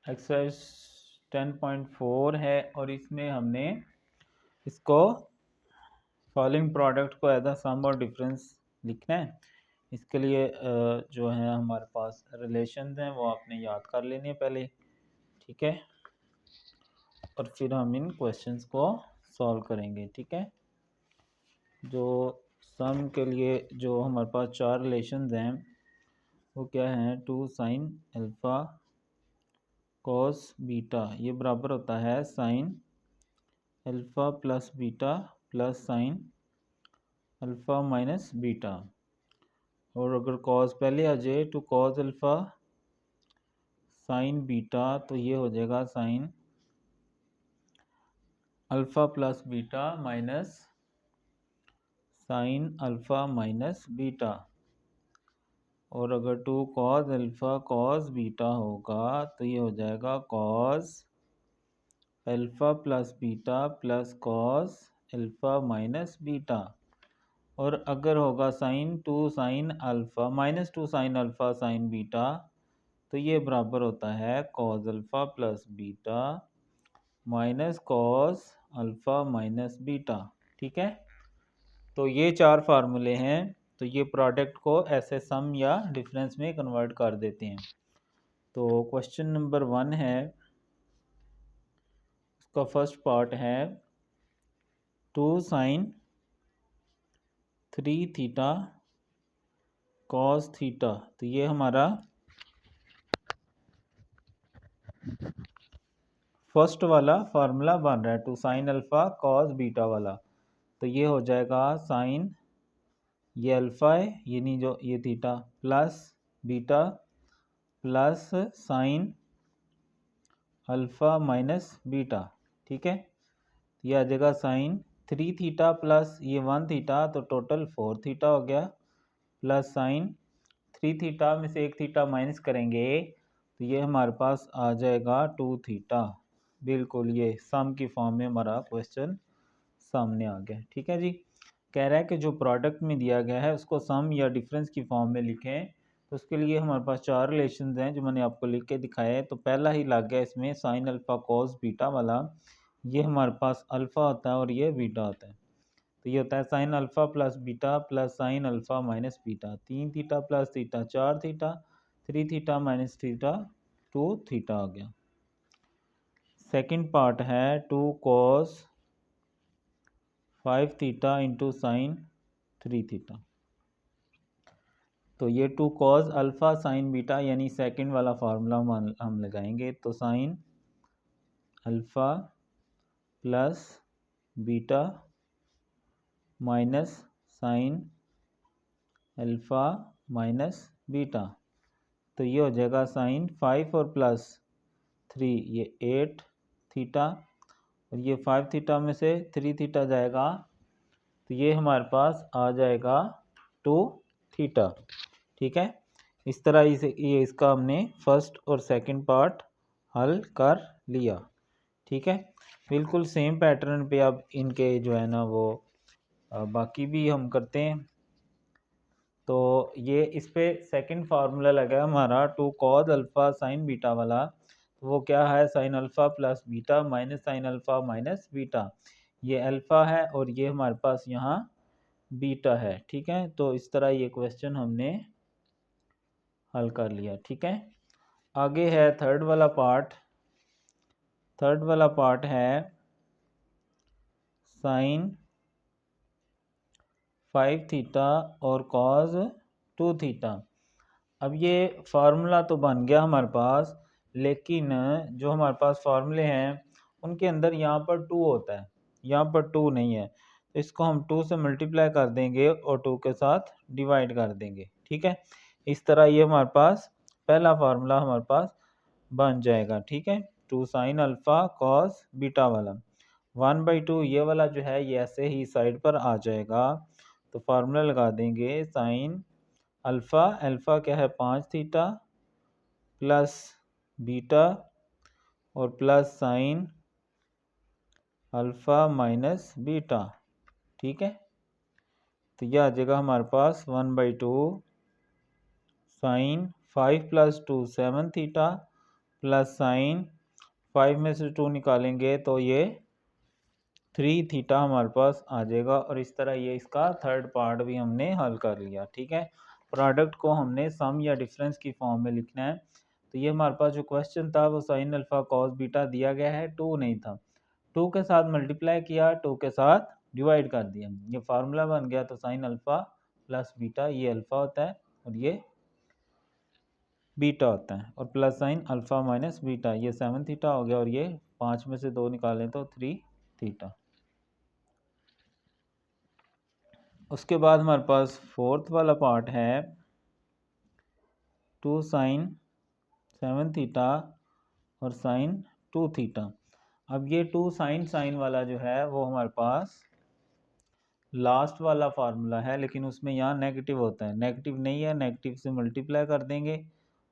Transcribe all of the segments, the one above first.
Exercise 10.4 है और इसमें हमने इसको फॉलोइंग प्रोडक्ट को एज अ सम और डिफरेंस लिखना है। इसके लिए जो है हमारे पास रिलेशंस हैं वो आपने याद कर लेने पहले, ठीक है, और फिर हम इन क्वेश्चंस को सॉल्व करेंगे। ठीक है, जो सम के लिए जो हमारे पास चार रिलेशंस हैं वो क्या हैं, 2 sin अल्फ़ा cos बीटा ये बराबर होता है sin alpha plus beta plus sin alpha minus beta. और अगर cos पहले आ जाए तो cos अल्फ़ा sin बीटा तो ये हो जाएगा sin alpha plus beta minus sin alpha minus beta. और अगर 2 cos अल्फ़ा cos बीटा होगा तो ये हो जाएगा cos alpha plus beta plus cos alpha minus beta. और अगर होगा sin 2 sin alpha minus 2 sin alpha sin beta तो ये बराबर होता है cos alpha plus beta minus cos alpha minus beta. ठीक है, तो ये चार फार्मूले हैं, तो ये प्रोडक्ट को ऐसे सम या डिफरेंस में कन्वर्ट कर देते हैं। तो क्वेश्चन नंबर 1 है, उसका फर्स्ट पार्ट है 2 sin 3 थीटा cos थीटा। तो ये हमारा फर्स्ट वाला फार्मूला बन रहा है 2 sin अल्फ़ा cos बीटा वाला। तो ये हो जाएगा साइन ये अल्फ़ा है यानी जो ये theta plus beta plus sine alpha minus beta. ठीक है, ये आ जाएगा साइन 3 थीटा प्लस ये 1 थीटा तो टोटल 4 थीटा हो गया प्लस साइन 3 थीटा में से 1 थीटा माइनस करेंगे तो ये हमारे पास आ जाएगा 2 थीटा। बिल्कुल ये सम की फॉर्म में हमारा क्वेश्चन सामने आ गया। ठीक है जी, कह रहा है कि जो प्रोडक्ट में दिया गया है उसको सम या डिफरेंस की फॉर्म में लिखें। तो उसके लिए हमारे पास चार रिलेशंस हैं जो मैंने आपको लिख के दिखाए हैं। तो पहला ही लग गया इसमें साइन अल्फ़ा कॉस बीटा वाला, ये हमारे पास अल्फ़ा होता है और ये बीटा होता है। तो ये होता है sine alpha plus beta plus sine alpha minus beta. 3 theta plus theta 4 theta, 3 theta minus theta 2 theta हो गया। सेकंड पार्ट है 2 cos 5 theta into sine 3 theta. तो ये 2 कॉस अल्फ़ा साइन बीटा यानी सेकंड वाला फार्मूला हम लगाएंगे। तो sine alpha plus beta minus sign alpha minus beta. तो ये हो जाएगा साइन 5 और प्लस 3 ये 8 थीटा और ये 5 थीटा में से 3 थीटा जाएगा तो ये हमारे पास आ जाएगा 2 थीटा। ठीक है, इस तरह ये इसका हमने फर्स्ट और सेकंड पार्ट हल कर लिया। ठीक है, बिल्कुल सेम पैटर्न पे अब इनके जो है ना वो बाकी भी हम करते हैं। तो ये इस पे सेकंड फार्मूला लगा हमारा 2 कॉस अल्फ़ा साइन बीटा वाला। तो वो क्या है, sine alpha plus beta minus sign alpha minus beta. ये अल्फ़ा है और ये हमारे पास यहाँ बीटा है। ठीक है, तो इस तरह ये क्वेश्चन हमने हल कर लिया। ठीक है, आगे है थर्ड वाला पार्ट। थर्ड वाला पार्ट है साइन 5 थीटा और कॉस 2 थीटा। अब ये फार्मूला तो बन गया हमारे पास, लेकिन जो हमारे पास फार्मूले हैं उनके अंदर यहाँ पर 2 होता है, यहाँ पर 2 नहीं है। तो इसको हम 2 से मल्टीप्लाई कर देंगे और 2 के साथ डिवाइड कर देंगे। ठीक है, इस तरह ये हमारे पास पहला फार्मूला हमारे पास बन जाएगा। ठीक है, 2 साइन अल्फ़ा कॉस बीटा वाला 1/2 ये वाला जो है ये ऐसे ही साइड पर आ जाएगा। तो फार्मूला लगा देंगे साइन अल्फ़ा, अल्फ़ा क्या है 5 थीटा प्लस बीटा और plus sine alpha minus beta. ठीक है, तो यह आ जाएगा हमारे पास 1/2 sine 5 plus 2 7 theta plus sine 5 में से 2 निकालेंगे तो ये 3 थीटा हमारे पास आ जाएगा। और इस तरह ये इसका थर्ड पार्ट भी हमने हल कर लिया। ठीक है, प्रोडक्ट को हमने सम या डिफरेंस की फॉर्म में लिखना है। तो ये हमारे पास जो क्वेश्चन था वो साइन अल्फा कॉस बीटा दिया गया है, 2 नहीं था। 2 के साथ मल्टीप्लाई किया, 2 के साथ डिवाइड कर दिया, ये फार्मूला बन गया। तो साइन अल्फा प्लस बीटा, ये अल्फा होता है और ये बीटा होता है, और plus sine alpha minus beta, ये 7 थीटा हो गया, और ये 5 में से 2 निकालें तो 3 थीटा। उसके बाद हमारे पास फोर्थ वाला पार्ट है 2 साइन 7 थीटा और साइन 2 थीटा। अब ये 2 साइन वाला जो है वो हमारे पास लास्ट वाला फार्मूला है, लेकिन उसमें यहाँ नेगेटिव होता है। नेगेटिव नहीं है, नेगेटिव से मल्टीप्लाई कर देंगे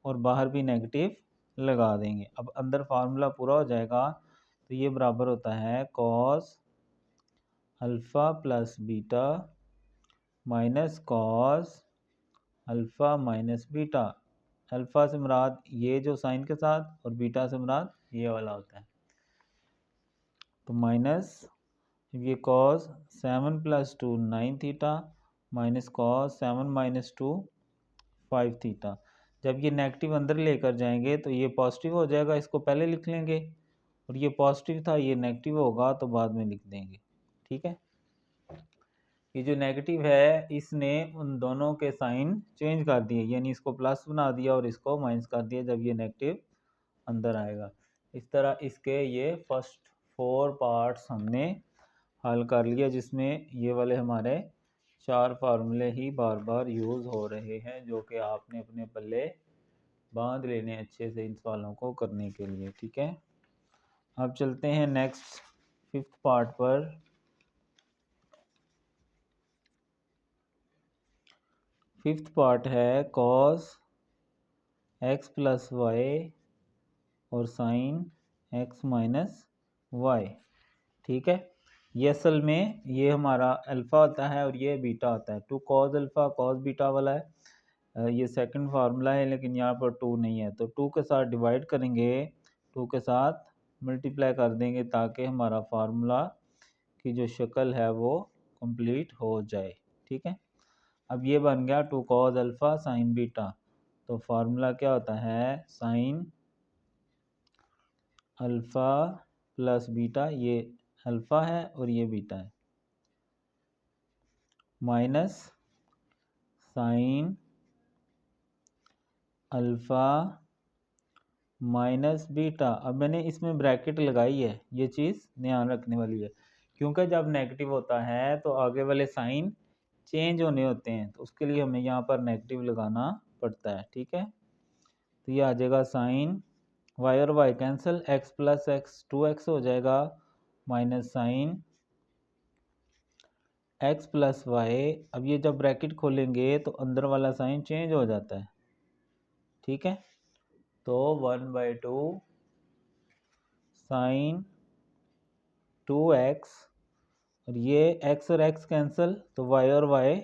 और बाहर भी नेगेटिव लगा देंगे। अब अंदर फार्मूला पूरा हो जाएगा तो ये बराबर होता है cos alpha plus beta minus cos alpha minus beta. Alpha से मुराद ये जो साइन के साथ, और बीटा से मुराद ये वाला होता है। तो माइनस ये cos 7 plus 2 9 theta minus cos 7 minus 2 5 theta. जब ये नेगेटिव अंदर लेकर जाएंगे तो ये पॉजिटिव हो जाएगा, इसको पहले लिख लेंगे, और ये पॉजिटिव था ये नेगेटिव होगा तो बाद में लिख देंगे। ठीक है, ये जो नेगेटिव है इसने उन दोनों के साइन चेंज कर दिए, यानी इसको प्लस बना दिया और इसको माइनस कर दिया जब ये नेगेटिव अंदर आएगा। इस तरह इसके ये फर्स्ट 4 पार्ट्स हमने हल कर लिया, जिसमें ये वाले हमारे 4 फार्मूले ही बार बार यूज़ हो रहे हैं, जो कि आपने अपने पल्ले बांध लेने अच्छे से इन सवालों को करने के लिए। ठीक है, अब चलते हैं नेक्स्ट 5th पार्ट पर। 5th पार्ट है कॉस एक्स प्लस वाई और साइन एक्स माइनस वाई। ठीक है, ये असल में ये हमारा अल्फ़ा होता है और ये बीटा होता है। 2 कॉस अल्फ़ा कॉस बीटा वाला है, ये सेकंड फार्मूला है, लेकिन यहाँ पर 2 नहीं है तो 2 के साथ डिवाइड करेंगे, 2 के साथ मल्टीप्लाई कर देंगे ताकि हमारा फार्मूला की जो शक्ल है वो कंप्लीट हो जाए। ठीक है, अब ये बन गया 2 कॉस अल्फ़ा साइन बीटा। तो फार्मूला क्या होता है, साइन अल्फ़ा प्लस बीटा, ये अल्फ़ा है और ये बीटा है, minus sign alpha minus beta. अब मैंने इसमें ब्रैकेट लगाई है, ये चीज़ ध्यान रखने वाली है, क्योंकि जब नेगेटिव होता है तो आगे वाले साइन चेंज होने होते हैं, तो उसके लिए हमें यहाँ पर नेगेटिव लगाना पड़ता है। ठीक है, तो ये आ जाएगा साइन वाई और Y cancel, X plus X 2x हो जाएगा, minus sine X plus Y. अब ये जब ब्रैकेट खोलेंगे तो अंदर वाला साइन चेंज हो जाता है। ठीक है, तो 1/2 साइन 2x, और ये x और x कैंसिल तो y और y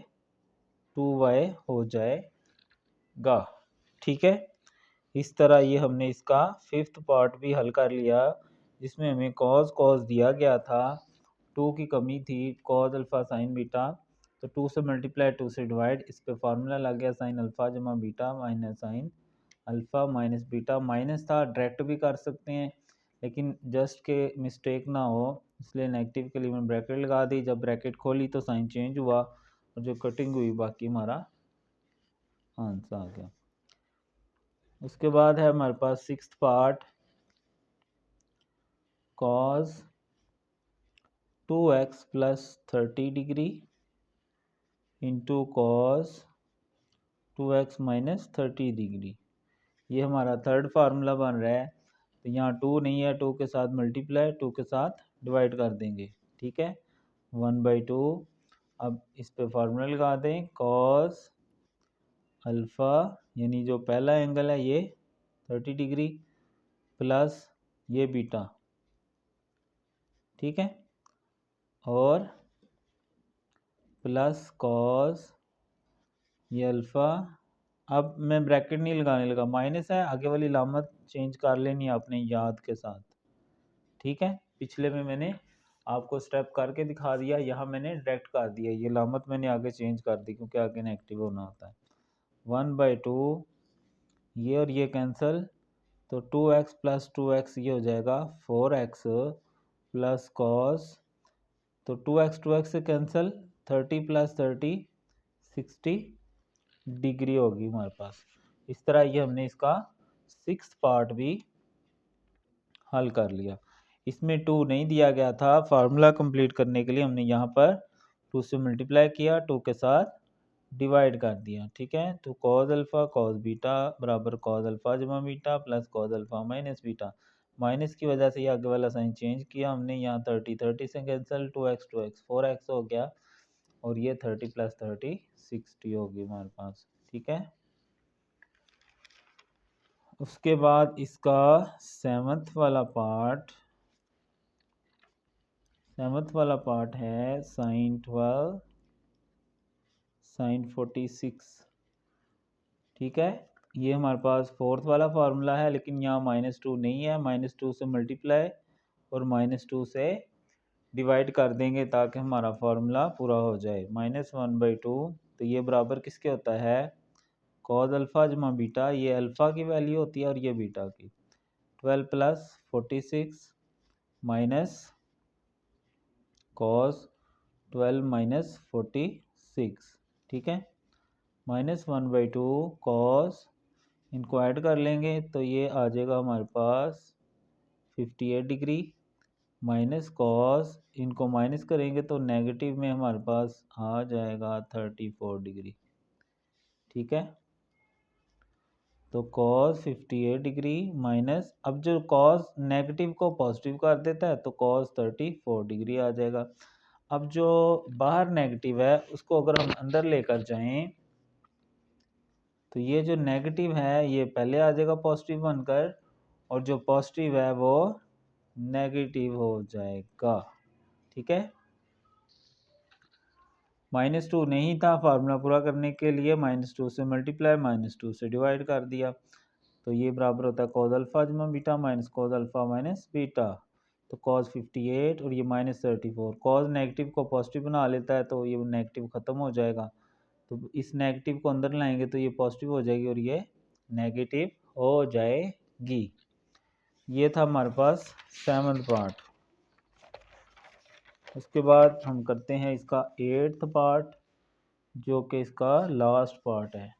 2y हो जाएगा। ठीक है, इस तरह ये हमने इसका 5th पार्ट भी हल कर लिया, जिसमें हमें कॉस दिया गया था, 2 की कमी थी, कॉस अल्फ़ा साइन बीटा, तो 2 से मल्टीप्लाई 2 से डिवाइड, इस पे फार्मूला लग गया साइन अल्फ़ा जमा beta minus sign alpha minus beta. Minus था, डायरेक्ट भी कर सकते हैं, लेकिन जस्ट के मिस्टेक ना हो इसलिए नेगेटिव के लिए मैंने ब्रैकेट लगा दी, जब ब्रैकेट खोली तो साइन चेंज हुआ और जो कटिंग हुई बाकी हमारा आंसर आ गया। उसके बाद है हमारे पास 6th part cos 2x plus 30 degree into cos 2x minus 30 degree. ये हमारा थर्ड फार्मूला बन रहा है, तो यहाँ 2 नहीं है, 2 के साथ मल्टीप्लाई 2 के साथ डिवाइड कर देंगे। ठीक है, 1/2। अब इस पे फार्मूला लगा दें, कॉस अल्फ़ा यानी जो पहला एंगल है ये 30 डिग्री प्लस ये बीटा। ठीक है, और प्लस कॉस ये अल्फ़ा। अब मैं ब्रैकेट नहीं लगाने लगा, माइनस है, आगे वाली लामत चेंज कर लेनी है अपने याद के साथ, ठीक है। पिछले में मैंने आपको स्टेप करके दिखा दिया, यहाँ मैंने डायरेक्ट कर दिया, ये लामत मैंने आगे चेंज कर दी क्योंकि आगे नेगेटिव होना होता है। 1/2 ये और ये कैंसिल, तो 2x प्लस 2x ये हो जाएगा 4x प्लस कॉस, तो 2x से कैंसिल, 30 प्लस 30 60 डिग्री होगी हमारे पास। इस तरह ये हमने इसका 6th पार्ट भी हल कर लिया। इसमें 2 नहीं दिया गया था, फार्मूला कंप्लीट करने के लिए हमने यहाँ पर 2 से मल्टीप्लाई किया, 2 के साथ डिवाइड कर दिया, ठीक है। तो कॉज अल्फ़ा कॉज बीटा बराबर कॉज अल्फ़ा जमा beta plus cos alpha minus beta, minus की वजह से ये आगे वाला साइन चेंज किया हमने, यहाँ 30 से कैंसिल, 2x 4x हो गया, और ये 30 प्लस 30 60 होगी हमारे पास, ठीक है। उसके बाद इसका 7th वाला पार्ट है साइन 12 साइन 46, ठीक है। ये हमारे पास 4th वाला फार्मूला है, लेकिन यहाँ -2 नहीं है, -2 से मल्टीप्लाई और -2 से डिवाइड कर देंगे ताकि हमारा फार्मूला पूरा हो जाए। -1/2 तो ये बराबर किसके होता है, कॉज अल्फ़ा जमा बीटा, ये अल्फ़ा की वैल्यू होती है और ये बीटा की, 12 प्लस 46 माइनस कॉस 12 माइनस 46, ठीक है। -1/2 कॉस, इनको ऐड कर लेंगे तो ये आ जाएगा हमारे पास 58 डिग्री, माइनस कॉस, इनको माइनस करेंगे तो नेगेटिव में हमारे पास आ जाएगा 34 डिग्री, ठीक है। तो cos 58 डिग्री माइनस, अब जो cos नेगेटिव को पॉजिटिव कर देता है तो cos 34 डिग्री आ जाएगा। अब जो बाहर नेगेटिव है उसको अगर हम अंदर लेकर जाएं तो ये जो नेगेटिव है ये पहले आ जाएगा पॉजिटिव बनकर, और जो पॉजिटिव है वो नेगेटिव हो जाएगा, ठीक है। -2 नहीं था, फार्मूला पूरा करने के लिए -2 से मल्टीप्लाई -2 से डिवाइड कर दिया, तो ये बराबर होता है कॉज अल्फ़ा जमा beta minus cos alpha minus beta, तो कॉज 58 और ये -34, कॉज नेगेटिव को पॉजिटिव बना लेता है तो ये नेगेटिव ख़त्म हो जाएगा, तो इस नेगेटिव को अंदर लाएंगे तो ये पॉजिटिव हो जाएगी और ये नेगेटिव हो जाएगी। ये था हमारे पास 7th पार्ट। उसके बाद हम करते हैं इसका 8th पार्ट, जो कि इसका लास्ट पार्ट है।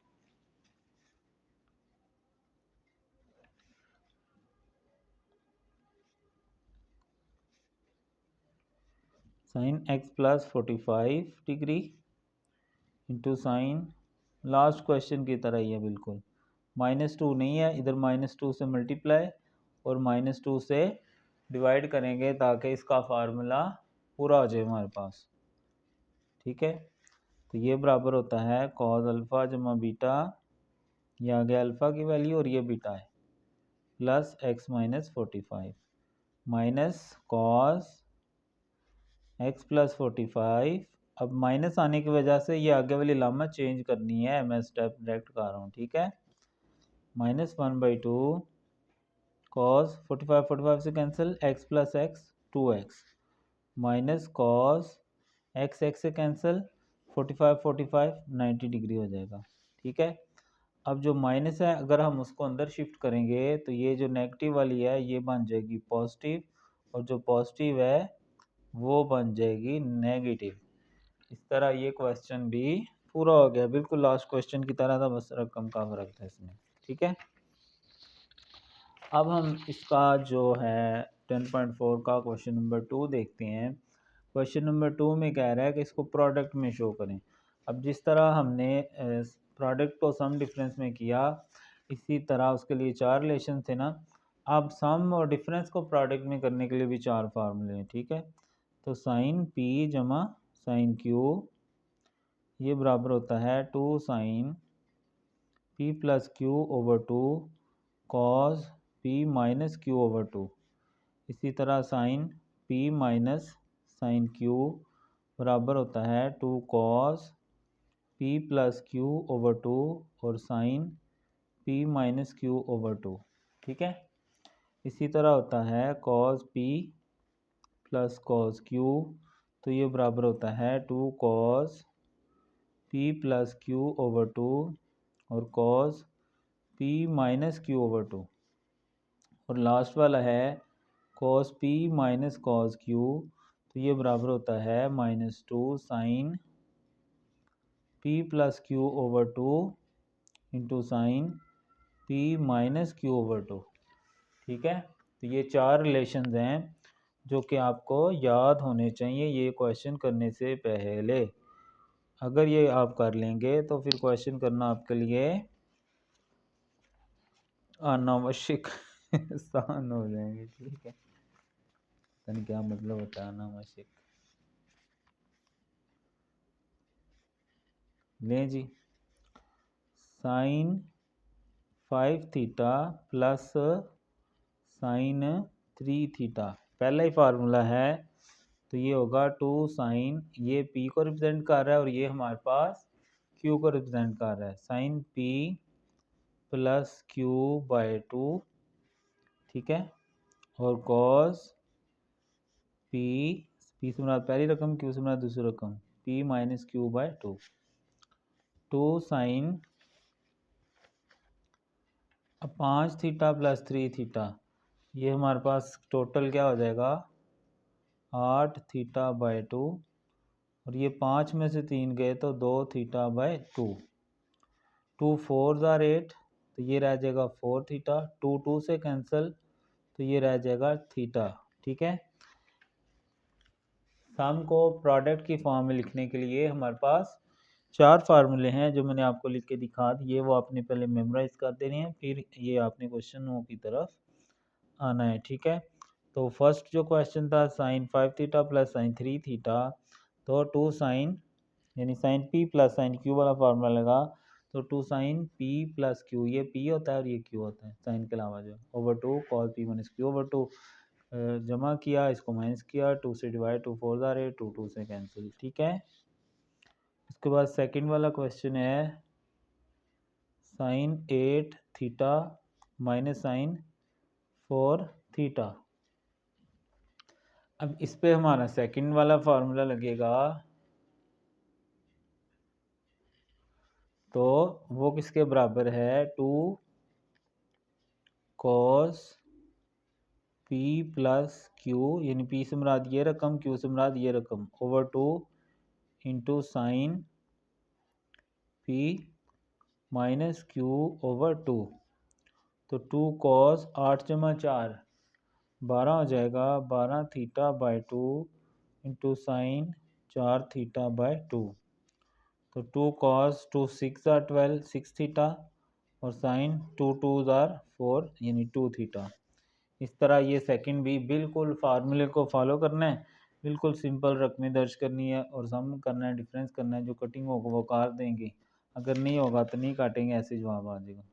Sine x plus 45 degree into sine, last question की तरह ही है बिल्कुल, -2 नहीं है, इधर -2 से मल्टीप्लाई और -2 से डिवाइड करेंगे ताकि इसका फार्मूला पूरा हो जाए हमारे पास, ठीक है। तो ये बराबर होता है कॉज अल्फ़ा जमा बीटा, ये आ गया अल्फ़ा की वैल्यू और ये बीटा है, plus x minus 45 minus cos x plus 45, अब माइनस आने की वजह से ये आगे वाली लामत चेंज करनी है, मैं स्टेप डायरेक्ट कर रहा हूँ, ठीक है। -1/2 कॉस 45 से cancel, x plus x 2x minus cos x से कैंसिल, 45 90 डिग्री हो जाएगा, ठीक है। अब जो माइनस है अगर हम उसको अंदर शिफ्ट करेंगे तो ये जो नेगेटिव वाली है ये बन जाएगी पॉजिटिव, और जो पॉजिटिव है वो बन जाएगी नेगेटिव। इस तरह ये क्वेश्चन भी पूरा हो गया, बिल्कुल लास्ट क्वेश्चन की तरह था, बस रकम का फर्क था इसमें, ठीक है। अब हम इसका जो है 10.4 का क्वेश्चन नंबर 2 देखते हैं। क्वेश्चन नंबर 2 में कह रहा है कि इसको प्रोडक्ट में शो करें। अब जिस तरह हमने प्रोडक्ट को सम डिफरेंस में किया, इसी तरह उसके लिए 4 रिलेशन थे ना, अब सम और डिफरेंस को प्रोडक्ट में करने के लिए भी 4 फार्मूले हैं, ठीक है। तो साइन पी जमा साइन क्यू, ये बराबर होता है 2 sine P plus Q over 2 cos P minus Q over 2, इसी तरह sine P minus sine Q बराबर होता है 2 cos P plus Q over 2 और sine P minus Q over 2, ठीक है। इसी तरह होता है cos p plus cos q, तो ये बराबर होता है 2 cos p plus q over 2 और cos p minus q over 2, और लास्ट वाला है cos p minus cos q, तो ये बराबर होता है -2 sin p plus q over 2 into sign p minus q over 2। ठीक है, तो ये 4 रिलेशंस हैं जो कि आपको याद होने चाहिए ये क्वेश्चन करने से पहले। अगर ये आप कर लेंगे तो फिर क्वेश्चन करना आपके लिए अनावश्यक आसान हो जाएंगे। ठीक है, पता नहीं क्या मतलब होता है अनावश्यक। लें जी, sine 5 theta plus sine 3 theta, पहला ही फार्मूला है, तो ये होगा 2 साइन, ये p को रिप्रेजेंट कर रहा है और ये हमारे पास q को रिप्रेजेंट कर रहा है, sine p plus q by 2। ठीक है, और cos p, p से मुराद पहली रकम, q से मुराद दूसरी रकम, p minus q by 2। 2 sine 5 theta plus 3 theta, ये हमारे पास टोटल क्या हो जाएगा 8 थीटा बाय 2, और ये 5 में से 3 गए तो 2 थीटा बाय 2। 2 4 आर 8, तो ये रह जाएगा 4 थीटा, 2 2 से कैंसिल, तो ये रह जाएगा थीटा। ठीक है, सम को प्रोडक्ट की फॉर्म में लिखने के लिए हमारे पास 4 फार्मूले हैं जो मैंने आपको लिख के दिखा दिए, वो आपने पहले मेमोराइज कर देने हैं, फिर ये आपने क्वेश्चनों की तरफ आना है। ठीक है, तो फर्स्ट जो क्वेश्चन था sine 5 theta plus sine 3 theta, तो 2 साइन यानी sine p plus sine q वाला फार्मूला लगा, तो 2 साइन p प्लस q, ये p होता है और ये q होता है साइन के अलावा जो, over 2 cos p minus q over 2, जमा किया, इसको माइनस किया, 2 से डिवाइड, 2 4 ज़ार 8, 2 2 से कैंसिल। ठीक है, उसके बाद सेकंड वाला क्वेश्चन है sine 8 theta minus sine 4 theta. अब इस पे हमारा सेकंड वाला फार्मूला लगेगा, तो वो किसके बराबर है 2 cos p प्लस q, यानी p से मुराद ये रकम, q से मुराद ये रकम, over 2 into sign p minus q over 2, तो 2 cos 8 जमा 4 12 हो जाएगा, 12 theta by 2 into sign 4 theta by 2, तो 2 cos 2 6 आर 12 6 थीटा, और साइन 2 2 आर 4 यानी 2 थीटा। इस तरह ये सेकंड भी बिल्कुल फार्मूले को फॉलो करना है, बिल्कुल सिंपल रकमें दर्ज करनी है और सम करना है, डिफरेंस करना है, जो कटिंग होगा वो काट देंगे, अगर नहीं होगा तो नहीं काटेंगे, ऐसे जवाब आ जाएगा।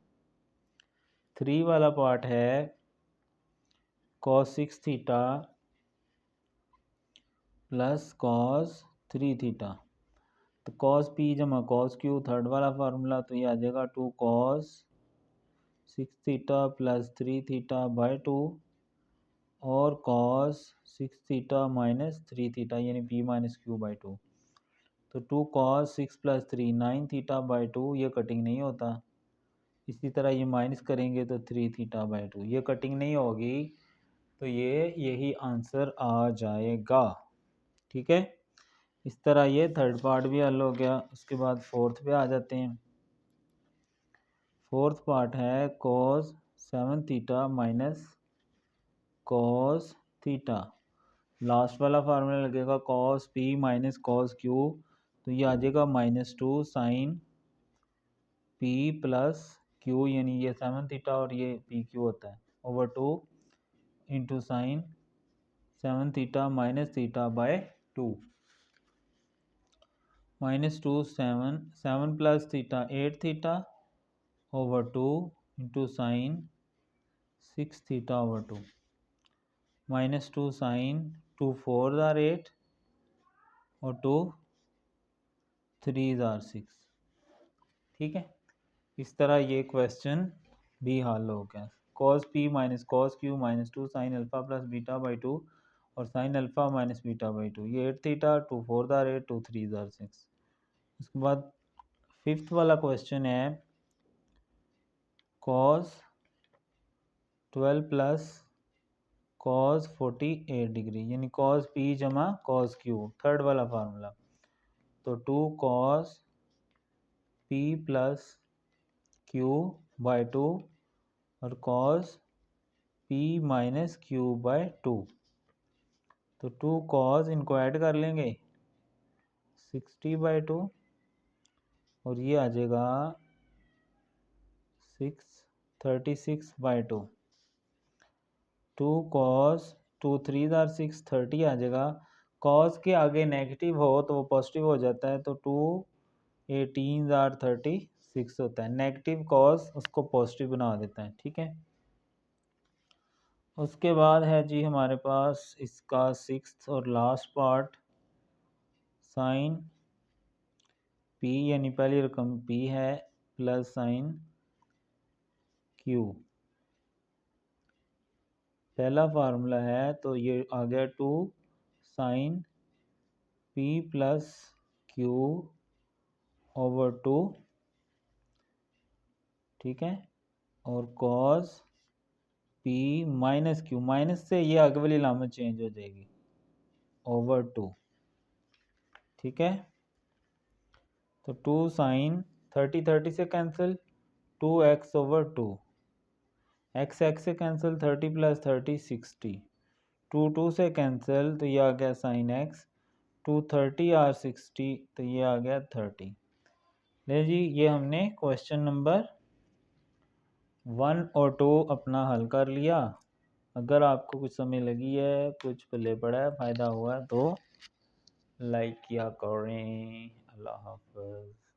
3 वाला पार्ट है cos 6 theta plus cos 3 theta, तो cos p जमा cos q थर्ड वाला फार्मूला, तो ये आ जाएगा 2 cos 6 theta plus 3 theta by 2 और cos 6 थीटा माइनस 3 थीटा यानी p माइनस क्यू बाई 2, तो 2 cos 6 प्लस 3 9 थीटा बाई 2, ये कटिंग नहीं होता। इसी तरह ये माइनस करेंगे तो 3 थीटा बाई 2, ये कटिंग नहीं होगी, तो ये यही आंसर आ जाएगा। ठीक है, इस तरह ये थर्ड पार्ट भी हल हो गया। उसके बाद फोर्थ पे आ जाते हैं। फोर्थ पार्ट है cos 7 theta minus cos theta, last वाला फार्मूला लगेगा cos p minus cos q, तो ये आ जाएगा -2 साइन p प्लस q, यानी ये 7 थीटा और ये p q होता है, over 2 into sine 7 theta minus theta by 2, -2 7 7 plus theta 8 theta over 2 into sine 6 theta over 2, -2 sine 2 4 or 8 और 2 3 आर 6। ठीक है, इस तरह ये क्वेश्चन भी हल हो गया। Cos P minus cos Q minus 2 sine alpha plus beta by 2 और sine alpha minus beta by 2। ये 8 थीटा, 2 4 आर 8, 2 3 आर 6। उसके बाद फिफ्थ वाला क्वेश्चन है कॉस 12 प्लस कॉस 48 डिग्री यानी कॉस पी जमा कॉस क्यू, थर्ड वाला फार्मूला। तो 2 cos P plus Q by 2 और cos P minus Q by 2। तो 2 कॉस इनको ऐड कर लेंगे 60 बाई 2 और ये आ जाएगा 36 बाई 2। 2 cos 2 3 आर 6 30 आ जाएगा। cos के आगे नेगेटिव हो तो वो पॉजिटिव हो जाता है, तो 2 18 आर 36 होता है। नेगेटिव cos उसको पॉजिटिव बना देता है, ठीक है। उसके बाद है जी हमारे पास इसका सिक्स्थ और लास्ट पार्ट साइन p यानी पहली रकम p है प्लस साइन q। पहला फार्मूला है तो ये आ गया 2 sine p plus Q over 2, ठीक है, और cos p minus Q, minus से ये आगे वाली लामत चेंज हो जाएगी, ओवर 2, ठीक है। तो 2 साइन 30 30 से cancel, 2x over 2, x x से कैंसिल, 30 प्लस 30 60, 2 2 से कैंसिल तो ये आ गया साइन x, 2 30 आर 60 तो ये आ गया 30। ले जी ये हमने क्वेश्चन नंबर 1 और 2 अपना हल कर लिया। अगर आपको कुछ समय लगी है, कुछ पल्ले पड़ा है, फ़ायदा हुआ है तो लाइक किया करें। अल्लाह हाफ़िज़।